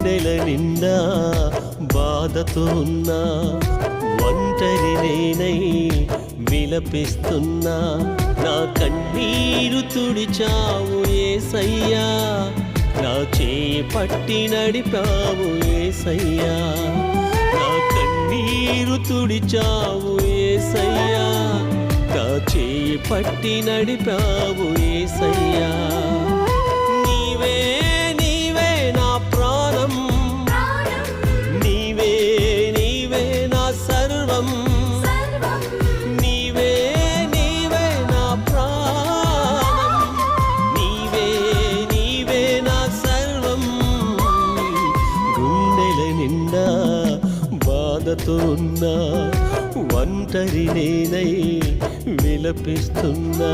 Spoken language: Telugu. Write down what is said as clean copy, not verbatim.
గుండెల నిండా బాధతో ఉన్నా ఒంటరి నేనై విలపిస్తున్నా నా కన్నీరు తుడిచావు యేసయ్యా నా చేయి పట్టి నడిపావు యేసయ్యా నా కన్నీరు తుడిచావు యేసయ్యా నా చేయి పట్టి నడిపావు యేసయ్యా నీవే నీవే నా ప్రాణం నీవే నీవే నా సర్వం నీవే నీవే నా ప్రాణం నీవే నీవే నా సర్వం గుండెల నిండా బాధతో ఉన్నా ఒంటరి నేనై విలపిస్తున్నా